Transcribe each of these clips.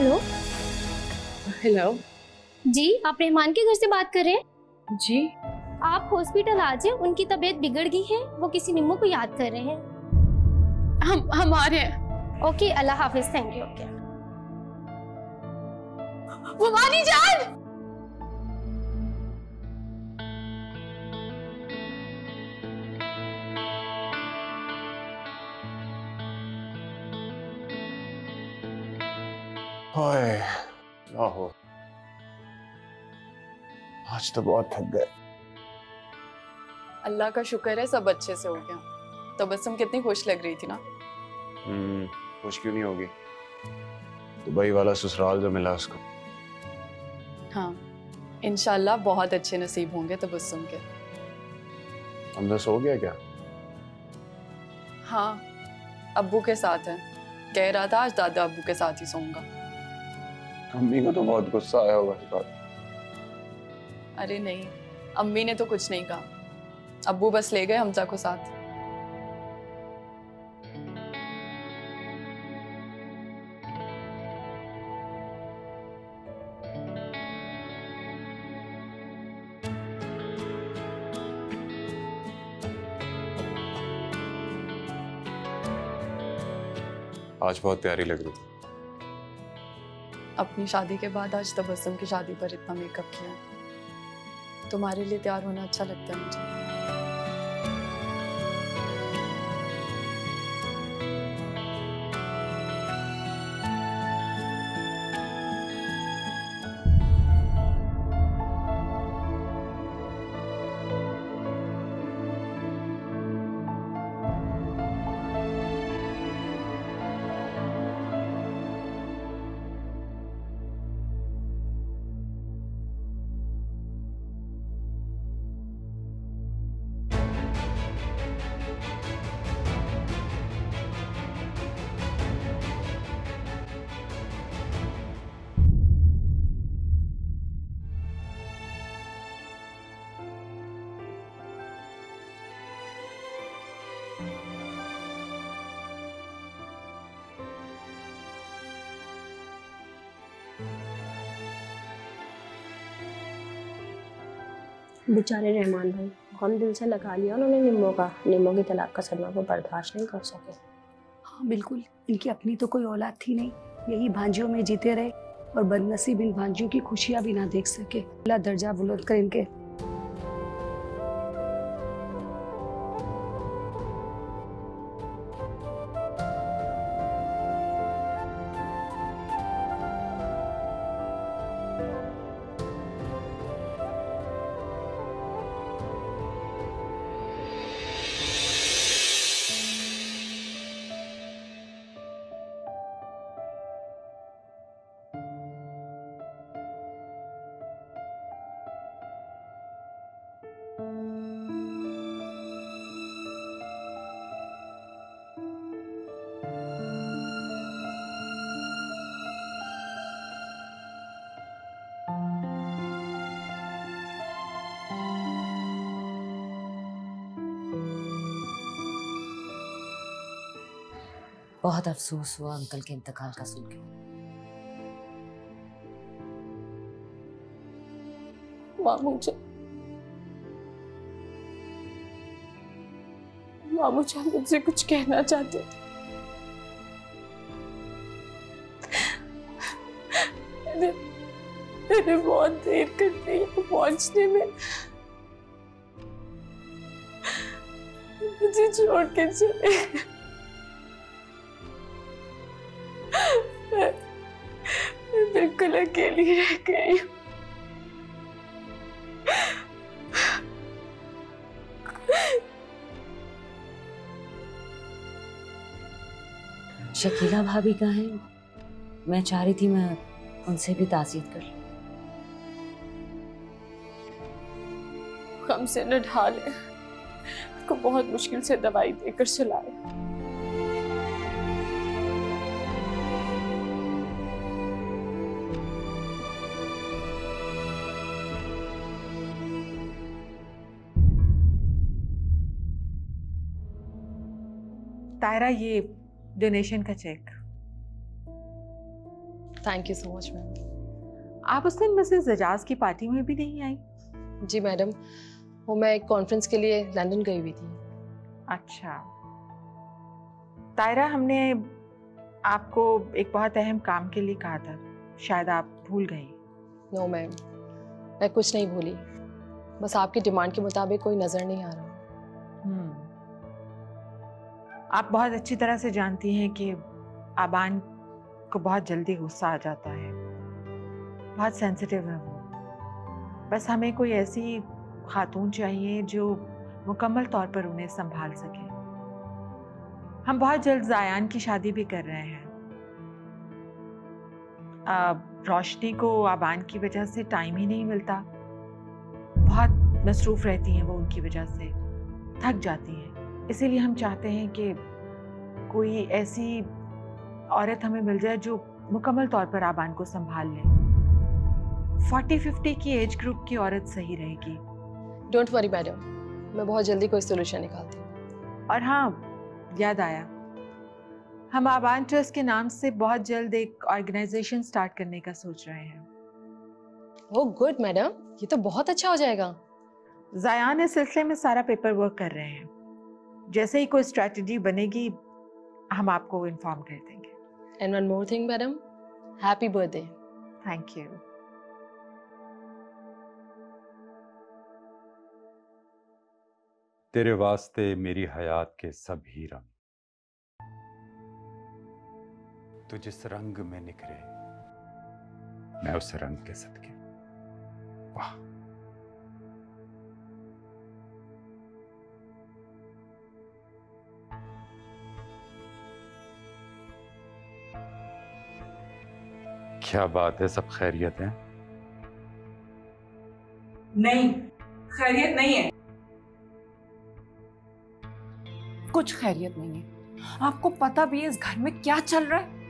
Hello. Hello जी, आप रहमान के घर से बात कर रहे हैं? जी। आप हॉस्पिटल आ जाए, उनकी तबीयत बिगड़ गई है, वो किसी निम्मो को याद कर रहे हैं। हम आ रहे हैं। Okay, Allah Hafiz. Thank you. Okay. Bhavani जान। हाय, क्या हो? आज तो बहुत थक गए। अल्लाह का शुक्र है सब अच्छे से हो गया। तबस्सुम कितनी खुश लग रही थी ना। खुश क्यों नहीं होगी? दुबई वाला ससुराल जो मिला उसको। हाँ, इंशाल्लाह बहुत अच्छे नसीब होंगे तबस्सुम के। हमने सो गया क्या? हाँ, अब्बू के साथ है। कह रहा था आज दादा अब्बू के साथ ही सोऊंगा। अम्मी को तो बहुत गुस्सा आया होगा इस बात। अरे नहीं, अम्मी ने तो कुछ नहीं कहा। अब्बू बस ले गए हमजा को साथ। आज बहुत प्यारी लग रही थी। अपनी शादी के बाद आज तबस्सुम की शादी पर इतना मेकअप किया। तुम्हारे लिए तैयार होना अच्छा लगता है मुझे। बेचारे रहमान भाई, हम दिल से लगा लिया उन्होंने निम्मो की तलाक का सदमा को बर्दाश्त नहीं कर सके। हाँ बिल्कुल, इनकी अपनी तो कोई औलाद थी नहीं, यही भांजियों में जीते रहे और बदनसीब इन भांजियों की खुशियां भी ना देख सके। अल्लाह दर्जा बुलंद कर इनके। बहुत अफसोस हुआ अंकल के इंतकाल का सुन के। मामू जान मुझसे कुछ कहना चाहते थे। मैंने बहुत देर कर दी पहुंचने में। मुझे छोड़ के चले। मैं बिल्कुल अकेली रह गई हूँ। शकीला भाभी कहाँ हैं? मैं चाह रही थी मैं उनसे भी ताज़ियत कर लूं। हमसे न ढाले, को बहुत मुश्किल से दवाई देकर सुलाए। तायरा, ये डोनेशन का cheque. Thank you so much ma'am. आप उस दिन मिसेस एजाज की पार्टी में भी नहीं आई? जी मैडम, वो मैं एक कॉन्फ्रेंस के लिए लंदन गई हुई थी। अच्छा तायरा, हमने आपको एक बहुत अहम काम के लिए कहा था, शायद आप भूल गई। नो मैम, मैं कुछ नहीं भूली, बस आपकी डिमांड के मुताबिक कोई नज़र नहीं आ रहा। आप बहुत अच्छी तरह से जानती हैं कि आबान को बहुत जल्दी गुस्सा आ जाता है, बहुत सेंसिटिव है वो। बस हमें कोई ऐसी खातून चाहिए जो मुकम्मल तौर पर उन्हें संभाल सके। हम बहुत जल्द ज़ायान की शादी भी कर रहे हैं। रोशनी को आबान की वजह से टाइम ही नहीं मिलता, बहुत मसरूफ़ रहती हैं वो, उनकी वजह से थक जाती हैं। इसीलिए हम चाहते हैं कि कोई ऐसी औरत हमें मिल जाए जो मुकम्मल तौर पर आबान को संभाल ले। 40-50 की एज ग्रुप की औरत सही रहेगी। डोंट वरी मैडम, मैं बहुत जल्दी कोई सोल्यूशन निकालती हूँ। और हाँ, याद आया, हम आबान ट्रस्ट के नाम से बहुत जल्द एक ऑर्गेनाइजेशन स्टार्ट करने का सोच रहे हैं। ओह गुड मैडम, ये तो बहुत अच्छा हो जाएगा। ज़ायान इस सिलसिले में सारा पेपर वर्क कर रहे हैं। जैसे ही कोई स्ट्रेटजी बनेगी हम आपको इन्फॉर्म कर देंगे। And one more thing madam, happy birthday. Thank you. तेरे वास्ते मेरी हयात के सब ही रंग, तू जिस रंग में निखरे मैं उस रंग के सदके। वाह, क्या बात है, सब खैरियत है? नहीं, खैरियत नहीं है। कुछ खैरियत नहीं है। आपको पता भी है इस घर में क्या चल रहा है?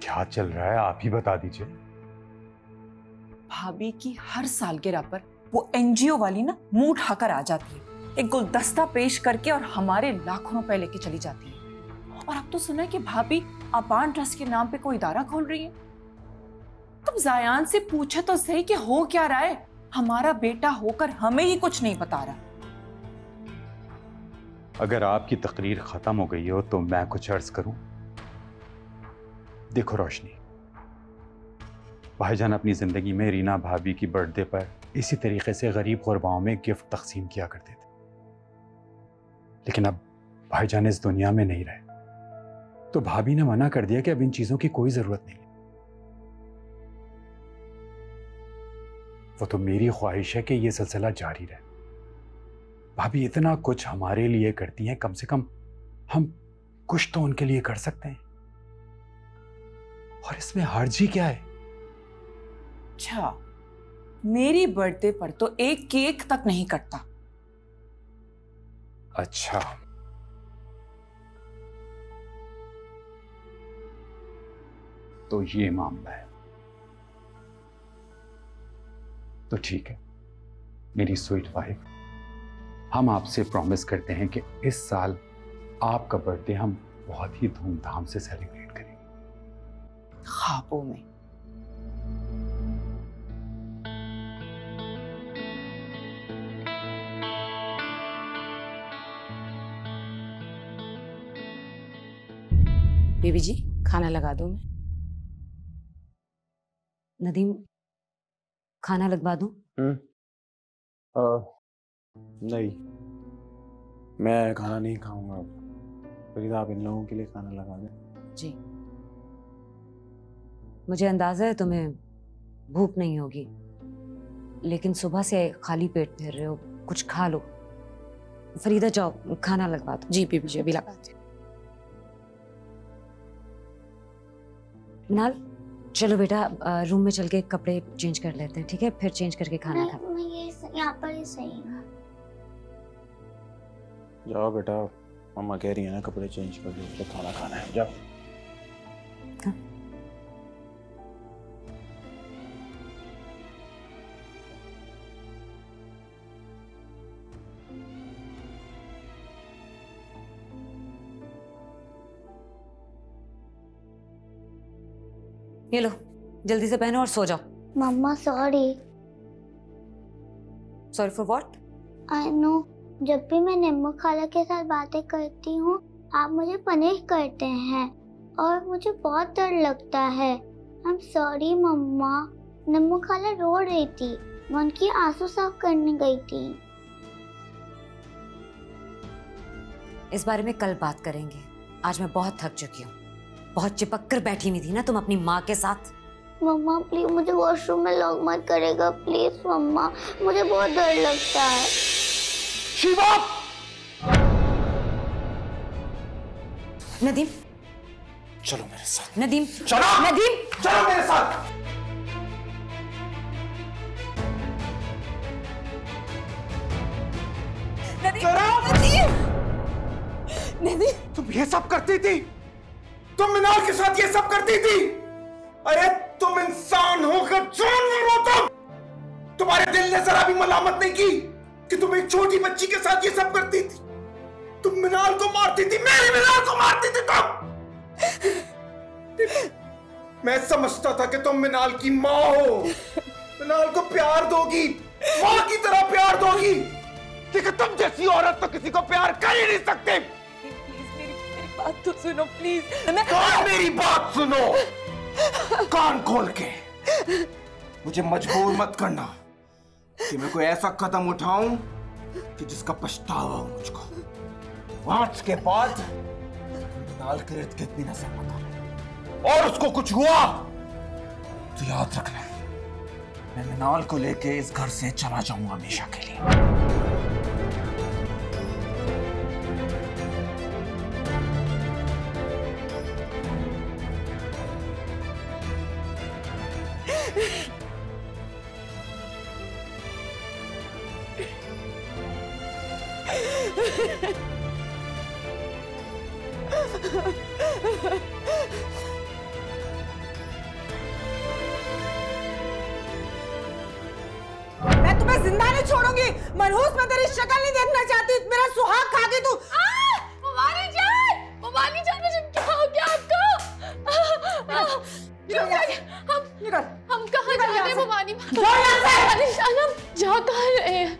क्या चल रहा है आप ही बता दीजिए। भाभी की हर सालगिरह पर वो एनजीओ वाली ना मुंह उठाकर आ जाती है, एक गुलदस्ता पेश करके और हमारे लाखों रुपए लेके चली जाती है। और अब तो सुना है कि भाभी आबान ट्रस्ट के नाम पे कोई इदारा खोल रही है। तुम ज़ायान से पूछे तो सही कि हो क्या रहा है। हमारा बेटा होकर हमें ही कुछ नहीं बता रहा। अगर आपकी तकरीर खत्म हो गई हो तो मैं कुछ अर्ज करूं। देखो रोशनी, भाईजान अपनी जिंदगी में रीना भाभी की बर्थडे पर इसी तरीके से गरीब गुरबाओं में गिफ्ट तकसीम किया करते थे, लेकिन अब भाईजान इस दुनिया में नहीं रहे तो भाभी ने मना कर दिया कि अब इन चीजों की कोई जरूरत नहीं है। वो तो मेरी ख्वाहिश है कि यह सिलसिला जारी रहे। भाभी इतना कुछ हमारे लिए करती हैं, कम से कम हम कुछ तो उनके लिए कर सकते हैं। और इसमें हर्ज ही क्या है? अच्छा, मेरी बर्थडे पर तो एक केक तक नहीं कटता। अच्छा, तो ये मामला है। तो ठीक है मेरी स्वीट वाइफ, हम आपसे प्रॉमिस करते हैं कि इस साल आपका बर्थडे हम बहुत ही धूमधाम से सेलिब्रेट करेंगे। ख्वाबों में। बेबी जी, खाना लगा दूं मैं? नदीम, खाना लगवा दूं? नहीं, मैं खाना नहीं खाऊंगा। फरीदा, आप इन लोगों के लिए खाना लगा दें। जी, मुझे अंदाजा है तुम्हें भूख नहीं होगी, लेकिन सुबह से खाली पेट फिर रहे हो, कुछ खा लो। फरीदा जाओ खाना लगवा दो। जी बेबी जी, अभी लगाती हूँ। मिनाल, चलो बेटा रूम में चल के कपड़े चेंज कर लेते हैं, ठीक है? फिर चेंज करके खाना खा। मैं ये यहाँ पर ही सही हूँ। जाओ बेटा, मम्मा कह रही है ना कपड़े चेंज कर लो, तो खाना खाना है, जाओ। ये लो, जल्दी से पहनो और सो जाओ। मम्मा sorry. Sorry for what? I know, जब भी मैं निम्मू खाला के साथ बातें करती हूँ आप मुझे पनिश करते हैं और मुझे बहुत डर लगता है। आई एम सॉरी मम्मा। निम्मू खाला रो रही थी, मैं उनकी आंसू साफ करने गई थी। इस बारे में कल बात करेंगे, आज मैं बहुत थक चुकी हूँ। बहुत चिपक कर बैठी हुई थी ना तुम अपनी माँ के साथ। मम्मा प्लीज मुझे वॉशरूम में लॉक मत करेगा प्लीज मम्मा, मुझे बहुत डर लगता है। शिवा! नदीम, चलो मेरे साथ। नदीम, चलो! नदीम, चलो मेरे साथ। नदीम, तुम ये सब करती थी? तुम मिनाल के साथ ये सब करती थी? अरे तुम इंसान होकर जानवर हो तुम! तुम्हारे दिल ने जरा भी मलामत नहीं की कि तुम एक छोटी बच्ची के साथ ये सब करती थी? तुम मिनाल को मारती थी, मेरी मिनाल को मारती थी तुम! मैं समझता था कि तुम मिनाल की माँ हो, मिनाल को प्यार दोगी, माँ की तरह प्यार दोगी, लेकिन तुम जैसी औरत तो किसी को प्यार कर ही नहीं सकते। प्लीज मेरी बात तो सुनो प्लीज। मेरी बात सुनो, कान खोल के। मुझे मजबूर मत करना कि मैं कोई ऐसा कदम उठाऊं कि जिसका पछतावा हो मुझको। आज के बाद मिनाल के इर्द गिर्द भी नजर मत आना, और उसको कुछ हुआ तो याद रखना, मैं मिनाल को लेके इस घर से चला जाऊंगा हमेशा के लिए। मैं तुम्हें जिंदा नहीं छोड़ूंगी। मनहूस मैं तेरी शक्ल नहीं देखना चाहती। मेरा सुहाग खा गई तू। मवाली जान मुझे क्या हो गया आपको? हम कहाँ जा रहे हैं मवाली जान? हम जा कहाँ रहे हैं?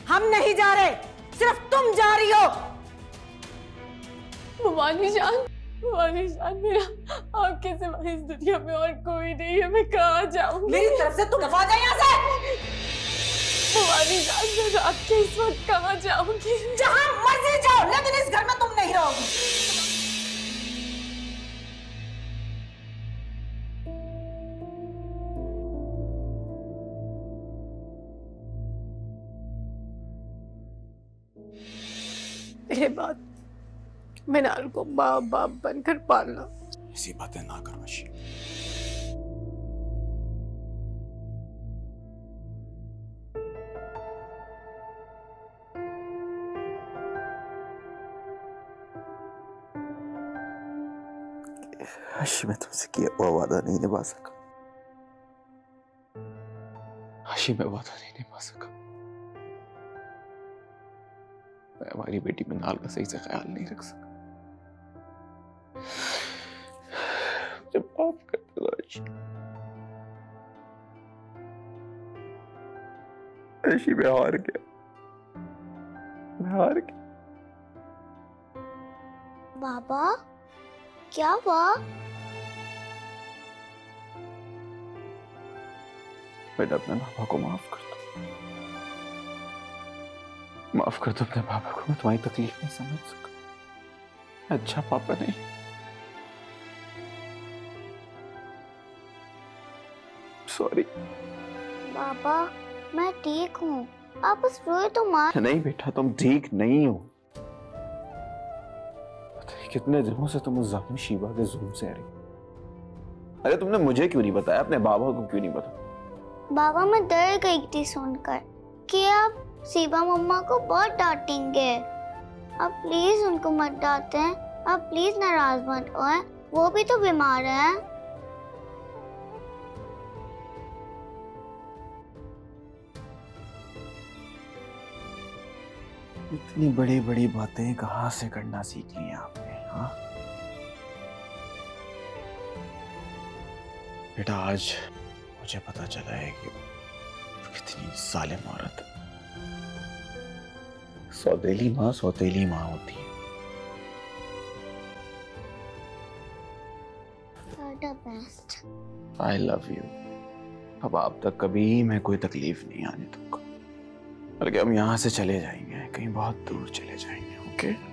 हम नहीं जा रहे, सिर्फ तुम जा रही हो। मवाली जान मेरा आपके सिवा इस दुनिया में और कोई नहीं है, मैं कहाँ जाऊंगी? मेरी तरफ से तू दफा जा यहाँ से। मवाली जान मैं रात के इस वक्त कहाँ जाऊंगी? जहाँ मर्जी जाओ, लेकिन इस घर में तुम नहीं रहोगी। मेरे बाद मिनाल को बाप बाप बनकर पालना। ऐसी बातें ना करो आशी। आशी मैं तुमसे किया हुआ वादा नहीं निभा सका। आशी मैं वादा नहीं निभा सका। मैं हमारी बेटी मिनाल का सही से ख्याल नहीं रख सका। मुझे माफ कर दो आशी। आशी मैं हार गया, मैं हार गया। बाबा क्या हुआ? बेटा अपने पापा को माफ कर दो, माफ कर दो अपने पापा को। मैं तुम्हारी तकलीफ नहीं समझ सका, अच्छा पापा नहीं। सॉरी बाबा मैं ठीक हूँ, आप बस रोए तो मत। नहीं बेटा तुम ठीक नहीं हो। पता नहीं कितने दिनों से तुम उस जालिम शीबा के जुल्म से रही। अरे तुमने मुझे क्यों नहीं बताया, अपने बाबा को क्यों नहीं बताया? बाबा मैं डर गई थी सुनकर कि आप शीबा मम्मा को बहुत डांटेंगे। आप प्लीज उनको मत डांटें, आप प्लीज नाराज मत होएं, वो भी तो बीमार है। इतनी बड़ी बड़ी बातें कहाँ से करना सीख ली आपने? हाँ बेटा आज मुझे पता चला है कि कितनी जालिम औरत सौतेली माँ होती है। बेस्ट। I love you. अब आप तक कभी मैं कोई तकलीफ नहीं आने दूंगा, बल्कि हम यहाँ से चले जाएंगे, कहीं बहुत दूर चले जाएंगे। ओके?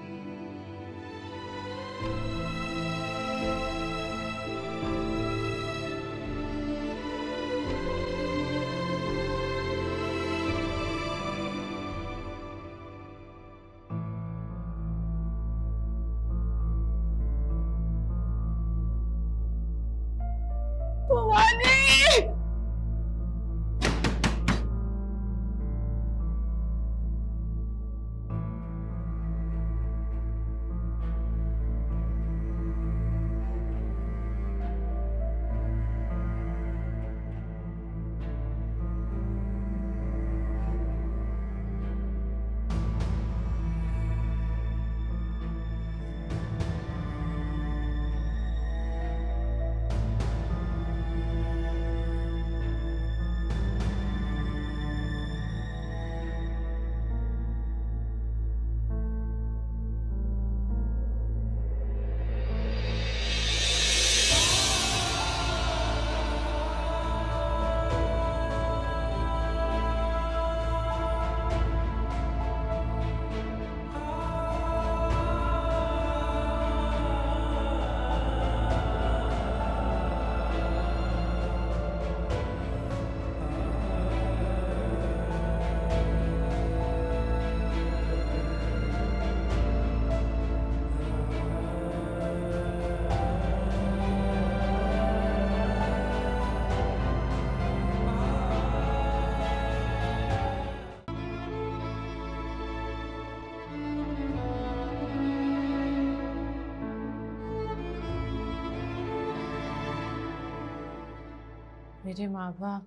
मेरे माँ बाप,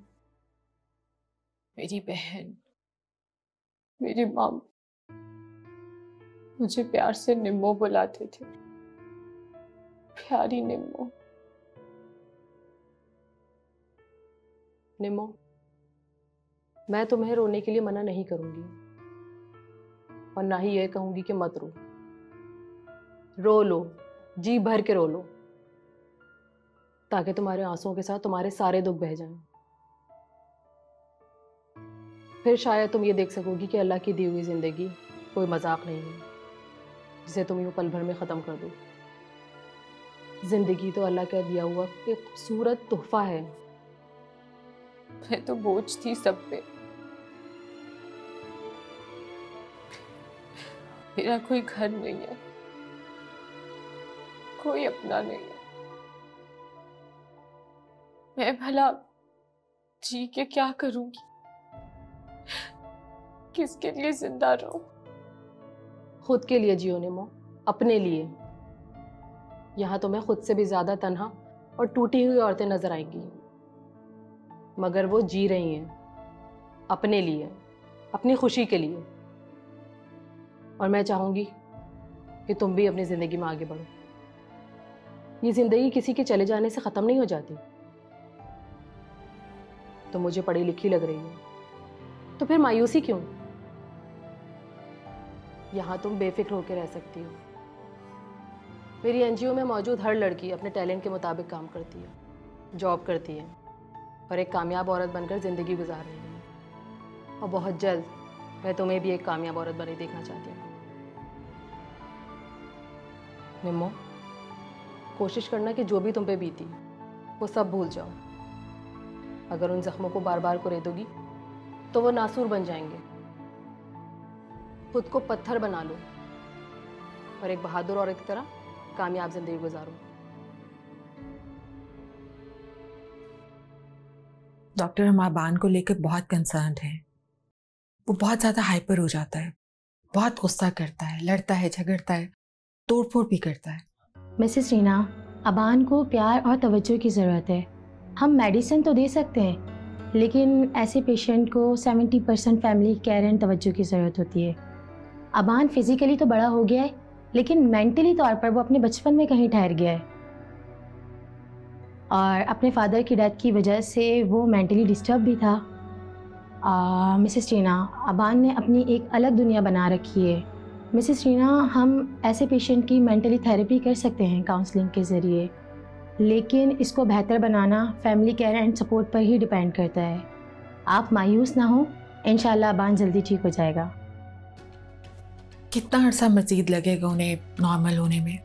मेरी बहन, मेरी माँ मुझे प्यार से निम्मो बुलाते थे। प्यारी निम्मो। निम्मो, मैं तुम्हें रोने के लिए मना नहीं करूंगी और ना ही यह कहूंगी कि मत रो लो, जी भर के रो लो, ताकि तुम्हारे आंसुओं के साथ तुम्हारे सारे दुख बह जाएं। फिर शायद तुम ये देख सकोगी कि अल्लाह की दी हुई जिंदगी कोई मजाक नहीं है जिसे तुम यूं पल भर में ख़त्म कर दो। जिंदगी तो अल्लाह का दिया हुआ एक खूबसूरत तोहफा है। मैं तो बोझ थी सब पे। मेरा कोई घर नहीं है, कोई अपना नहीं है। मैं भला जी के क्या करूंगी? किसके लिए जिंदा रहूं? खुद के लिए जियो निम्मो, अपने लिए। यहाँ तुम्हें खुद से भी ज्यादा तन्हा और टूटी हुई औरतें नजर आएंगी, मगर वो जी रही हैं अपने लिए, अपनी खुशी के लिए। और मैं चाहूंगी कि तुम भी अपनी जिंदगी में आगे बढ़ो। ये जिंदगी किसी के चले जाने से खत्म नहीं हो जाती। तो मुझे पढ़ी लिखी लग रही है, तो फिर मायूसी क्यों? यहाँ तुम बेफिक्र होकर रह सकती हो। मेरी एनजीओ में मौजूद हर लड़की अपने टैलेंट के मुताबिक काम करती है, जॉब करती है और एक कामयाब औरत बनकर ज़िंदगी गुजार रही है। और बहुत जल्द मैं तुम्हें भी एक कामयाब औरत बनी देखना चाहती हूँ। निम्मो, कोशिश करना कि जो भी तुम पे बीती वो सब भूल जाओ। अगर उन जख्मों को बार बार कुरेदोगी तो वो नासूर बन जाएंगे। खुद को पत्थर बना लो और एक बहादुर औरत की तरह कामयाब जिंदगी गुजारो। डॉक्टर, हम आबान को लेकर बहुत कंसर्न है। वो बहुत ज़्यादा हाइपर हो जाता है, बहुत गुस्सा करता है, लड़ता है, झगड़ता है, तोड़फोड़ भी करता है। मिसेस रीना, अबान को प्यार और तवज्जो की ज़रूरत है। हम मेडिसिन तो दे सकते हैं, लेकिन ऐसे पेशेंट को 70% फैमिली केयर एंड तवज्जो की ज़रूरत होती है। अबान फिजिकली तो बड़ा हो गया है, लेकिन मेंटली तौर पर वो अपने बचपन में कहीं ठहर गया है। और अपने फादर की डेथ की वजह से वो मेंटली डिस्टर्ब भी था। मिसेस टीना, अबान ने अपनी एक अलग दुनिया बना रखी है। मिसेस टीना, हम ऐसे पेशेंट की मेंटली थेरेपी कर सकते हैं काउंसलिंग के ज़रिए, लेकिन इसको बेहतर बनाना फैमिली केयर एंड सपोर्ट पर ही डिपेंड करता है। आप मायूस ना हो, इंशाल्लाह अबान जल्दी ठीक हो जाएगा। कितना अर्सा मज़ीद लगेगा उन्हें नॉर्मल होने में?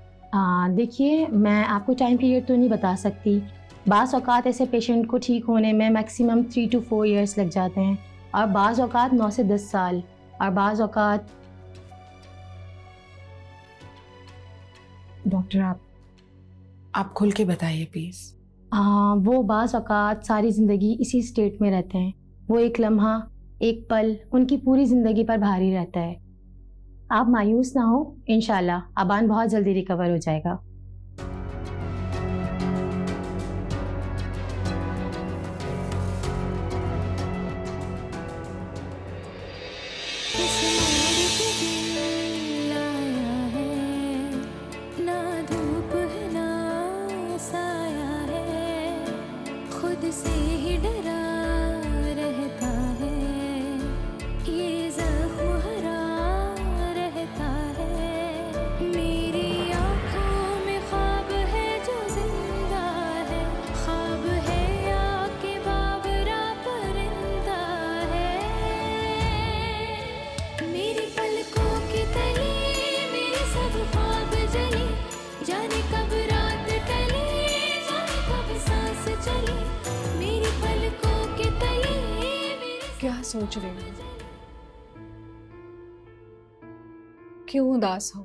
देखिए, मैं आपको टाइम पीरियड तो नहीं बता सकती। बाज़ औक़ात ऐसे पेशेंट को ठीक होने में मैक्सिमम 3 to 4 years लग जाते हैं, और बाज़ औक़ात 9 से 10 साल, और बाज़ औक़ात। डॉक्टर, आप खुल के बताइए प्लीज़। वो बाज़ औक़ात सारी ज़िंदगी इसी स्टेट में रहते हैं। वो एक लम्हा, एक पल उनकी पूरी ज़िंदगी पर भारी रहता है। आप मायूस ना हो, इंशाल्लाह अबान बहुत जल्दी रिकवर हो जाएगा। क्या सोच रही हो? क्यों उदास हो?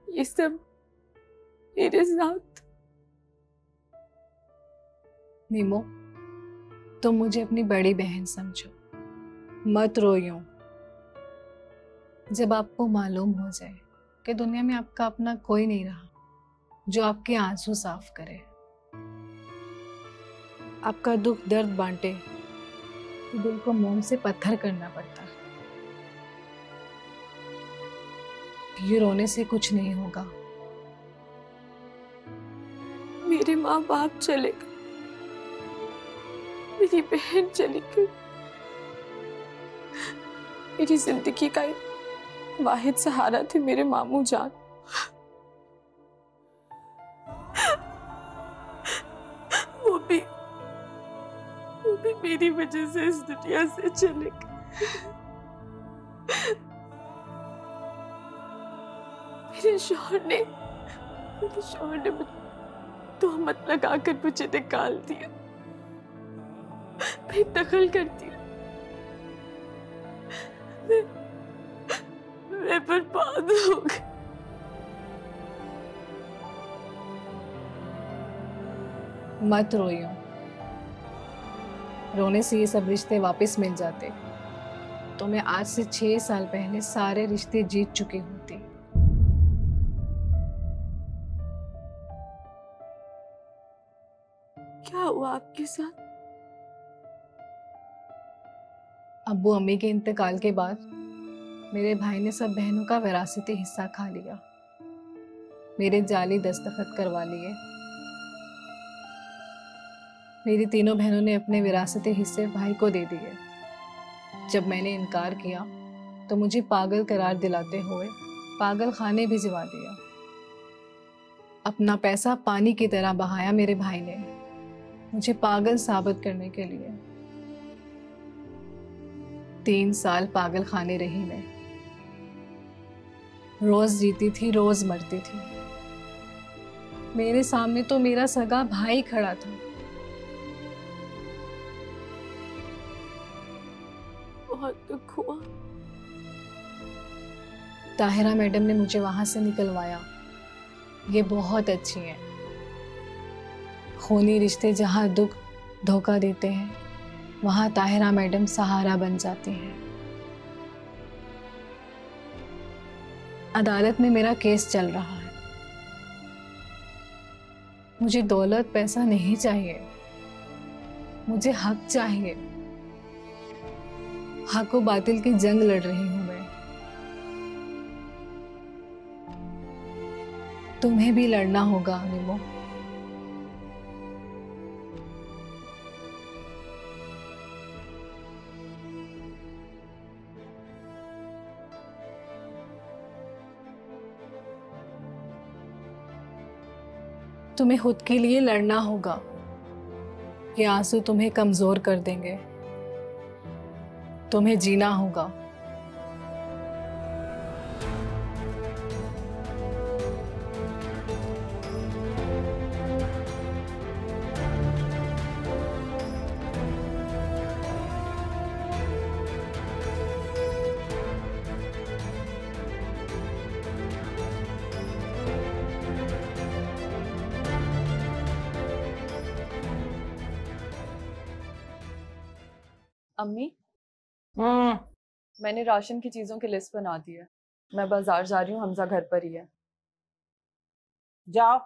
ये सब मेरे साथ। नीमो, तुम मुझे अपनी बड़ी बहन समझो, मत रोइयो। जब आपको मालूम हो जाए कि दुनिया में आपका अपना कोई नहीं रहा जो आपके आंसू साफ करे, आपका दुख दर्द बांटे, तो दिल को मोम से पत्थर करना पड़ता है। ये रोने से कुछ नहीं होगा। मेरे माँ बाप चले गए, मेरी बहन चली गई, मेरी जिंदगी का वाहिद सहारा थे मेरे मामू जान। वो भी मेरी वजह से इस दुनिया से चले गए। मेरे शौहर ने तोहमत लगाकर मुझे निकाल दिया, बेदखल कर दिया। मैं बर्बाद हो गई। मत रोइयो, रोने से ये सब रिश्ते वापस मिल जाते तो मैं आज से 6 साल पहले सारे रिश्ते जीत चुकी होती। क्या हुआ आपके साथ? अब्बू अम्मी के इंतकाल के बाद मेरे भाई ने सब बहनों का विरासती हिस्सा खा लिया, मेरे जाली दस्तखत करवा लिए। मेरी तीनों बहनों ने अपने विरासती हिस्से भाई को दे दिए। जब मैंने इनकार किया तो मुझे पागल करार दिलाते हुए पागल खाने भी भिजवा दिया। अपना पैसा पानी की तरह बहाया मेरे भाई ने, मुझे पागल साबित करने के लिए। 3 साल पागल खाने रही मैं, रोज जीती थी, रोज मरती थी। मेरे सामने तो मेरा सगा भाई खड़ा था। बहुत दुख हुआ। ताहिरा मैडम ने मुझे वहां से निकलवाया। ये बहुत अच्छी हैं। खूनी रिश्ते जहां दुख धोखा देते हैं, वहां ताहिरा मैडम सहारा बन जाती हैं। अदालत में मेरा केस चल रहा है। मुझे दौलत पैसा नहीं चाहिए, मुझे हक चाहिए। हक व बातिल की जंग लड़ रही हूं मैं। तुम्हें भी लड़ना होगा निमो। तुम्हें खुद के लिए लड़ना होगा। ये आंसू तुम्हें कमजोर कर देंगे। तुम्हें जीना होगा। अम्मी, मैंने राशन की चीजों की लिस्ट बना दी है। मैं बाजार जा रही हूँ, हमजा घर पर ही है। जाओ।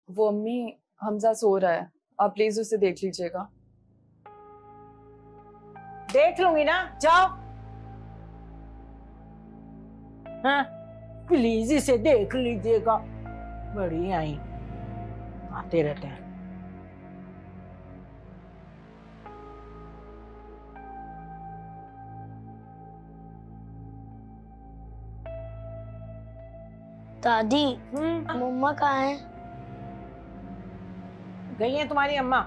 वो अम्मी, हमजा सो रहा है, आप प्लीज उसे देख लीजिएगा। देख लूंगी ना, जाओ। हाँ, प्लीज इसे देख लीजिएगा। बड़ी आई आते रहते हैं। दादी, मम्मा कहाँ है? गई है तुम्हारी अम्मा,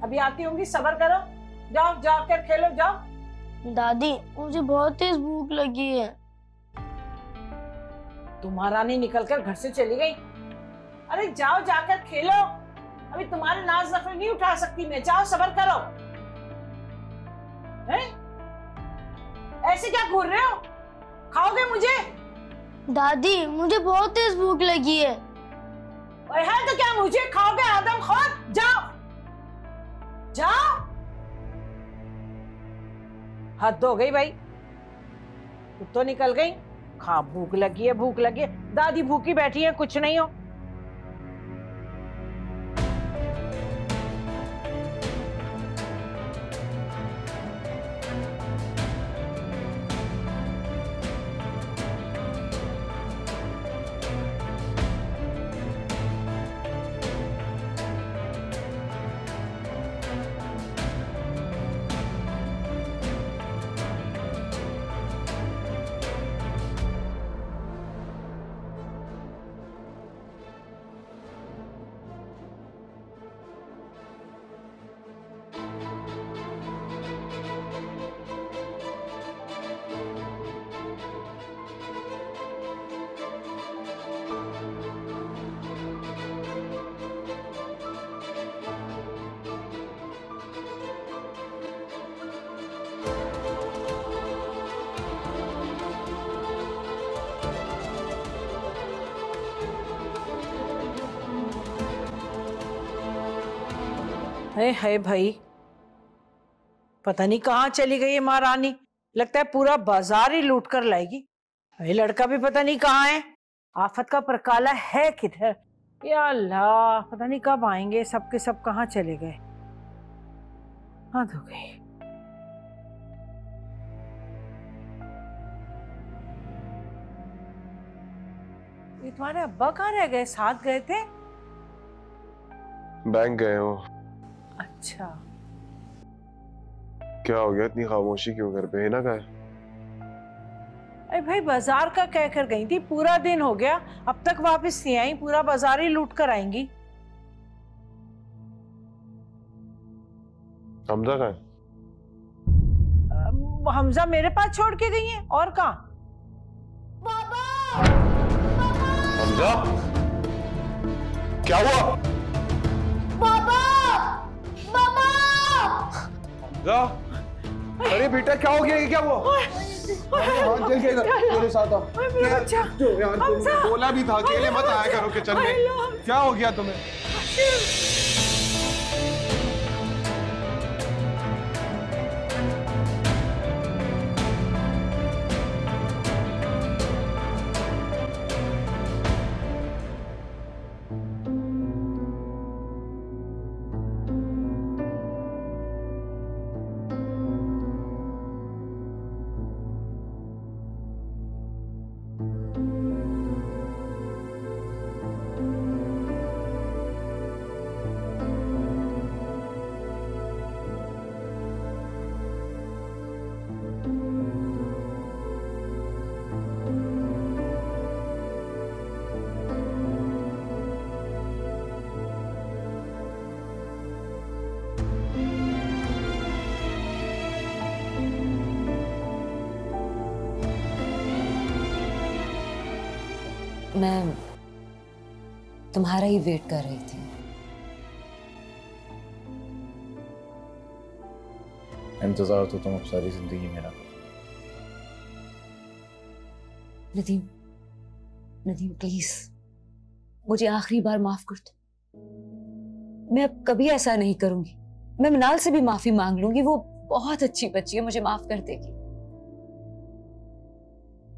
अभी आती होंगी, सब्र करो। जाओ, जाकर खेलो, जाओ। दादी, मुझे बहुत तेज भूख लगी है। तुम्हारा नहीं निकलकर घर से चली गई। अरे जाओ, जाकर खेलो। अभी तुम्हारे नाज नखरे नहीं उठा सकती मैं। जाओ, सब्र करो। हैं? ऐसे क्या घूर रहे हो? खाओगे मुझे? दादी, मुझे बहुत तेज भूख लगी है। और है तो क्या मुझे खाओगे आदमखोर? जाओ, जाओ। हद हो गई भाई, तू तो निकल गई। खा, भूख लगी है, भूख लगी है। दादी भूखी बैठी है, कुछ नहीं हो। है भाई, पता नहीं कहाँ चली गई है महारानी। लगता है पूरा बाजार ही लूट कर लाएगी। ये लड़का भी पता नहीं कहाँ है। आफत का परकाला है किधर? या अल्लाह, पता नहीं कब आएंगे। सबके सब कहाँ चले गए? हद हो गई। ये तुम्हारे अब्बा कहाँ रह गए? साथ गए थे? बैंक गए हो? अच्छा, क्या हो गया? इतनी खामोशी क्यों? घर पे हिना का है? अरे भाई, बाजार का कह कर गई थी, पूरा दिन हो गया, अब तक वापस नहीं आई। पूरा बाजार ही लूट कर आएंगी। हमजा का है? हमजा मेरे पास छोड़ के गई है, और कहाँ? हमजा, क्या हुआ? हमजा, अरे बेटा क्या हो गया? ये क्या हुआ? चल के इधर मेरे साथ आओ। जो यार, तुमने बोला भी था अकेले मत आया करो किचन में। क्या हो गया तुम्हें? मैं तुम्हारा ही वेट कर रही थी। इंतजार तो तुम अब सारी जिंदगी मेरा। नदीम, नदीम प्लीज मुझे आखिरी बार माफ कर दो। मैं अब कभी ऐसा नहीं करूंगी। मैं मनाल से भी माफी मांग लूंगी, वो बहुत अच्छी बच्ची है, मुझे माफ कर देगी।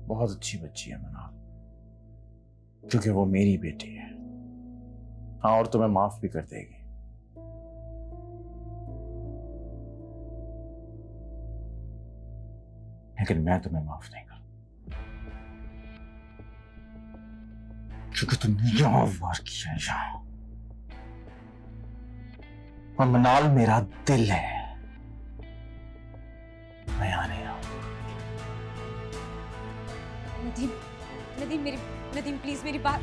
बहुत अच्छी बच्ची है मनाल, क्योंकि वो मेरी बेटी है। हाँ, और तुम्हें माफ भी कर देगी। लेकिन मैं तुम्हें माफ नहीं करूं, क्योंकि तुमने यहां वार किया है यहां। और मनाल मेरा दिल है, मैं यहां नहीं आऊं। नदीम, नदीम प्लीज मेरी बात।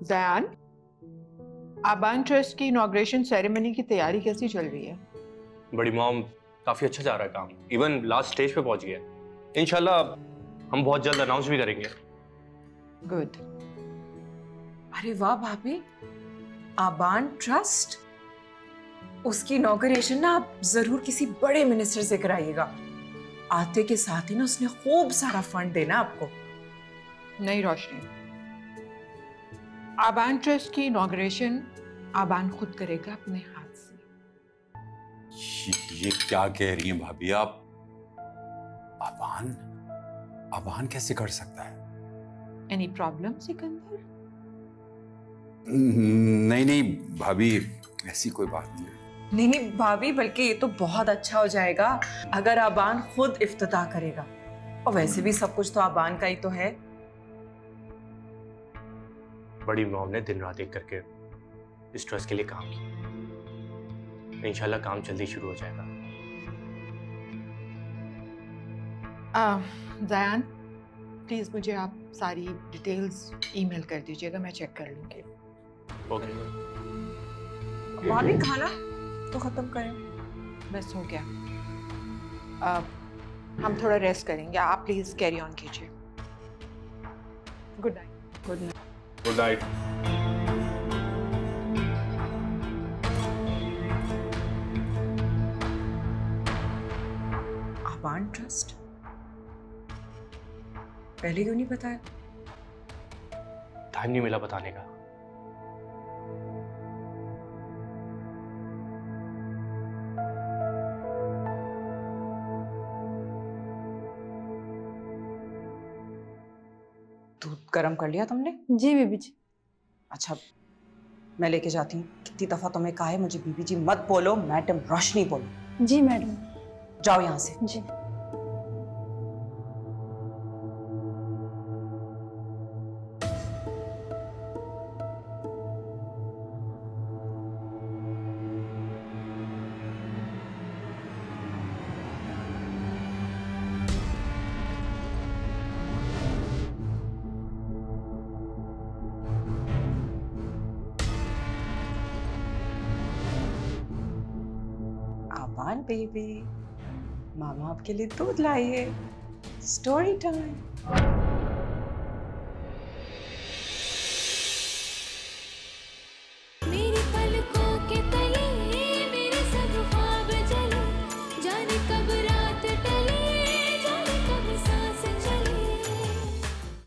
ज़यान, आबान ट्रस्ट की इनॉग्रेशन सेरेमनी की तैयारी कैसी चल रही है? बड़ी मॉम, काफी अच्छा जा रहा है काम। इवन लास्ट स्टेज पे पहुंच गया। इंशाल्लाह हम बहुत जल्द अनाउंस भी करेंगे। गुड। अरे वाह भाभी, आबान ट्रस्ट, उसकी इनॉग्रेशन ना आप जरूर किसी बड़े मिनिस्टर से कराइएगा। आते के साथ ही ना उसने खूब सारा फंड देना आपको। नहीं रोशनी, आबान ट्रस्ट की इनॉग्रेशन आबान खुद करेगा अपने हाथ से। ये क्या कह रही हैं भाभी आप? आबान कैसे कर सकता है? Any problem Sikandar? नहीं भाभी, ऐसी कोई बात नहीं है। नहीं भाभी, बल्कि ये तो बहुत अच्छा हो जाएगा अगर आबान खुद इफ्तिताह करेगा। और वैसे भी सब कुछ तो आबान का ही तो है। बड़ी मॉम ने दिन रात एक करके इस ट्रस्ट के लिए काम किया। इंशाल्लाह काम जल्दी शुरू हो जाएगा। ज़यान, प्लीज मुझे आप सारी डिटेल्स ईमेल कर दीजिएगा, मैं चेक कर लूंगी। ओके। भाभी खाना तो खत्म करें। बस हो गया। हम थोड़ा रेस्ट करेंगे, आप प्लीज कैरी ऑन कीजिए। Good night. Good night. Good night. आबान ट्रस्ट पहले क्यों नहीं बताया? टाइम नहीं मिला बताने का। दूध गरम कर लिया तुमने? जी बीबी जी। अच्छा, मैं लेके जाती हूँ। कितनी दफा तुम्हें कहा है मुझे बीबी जी मत बोलो, मैडम रोशनी बोलो। जी मैडम। जाओ यहाँ से। जी। आबान बेबी, मामा आपके लिए दूध लाई है। Story time.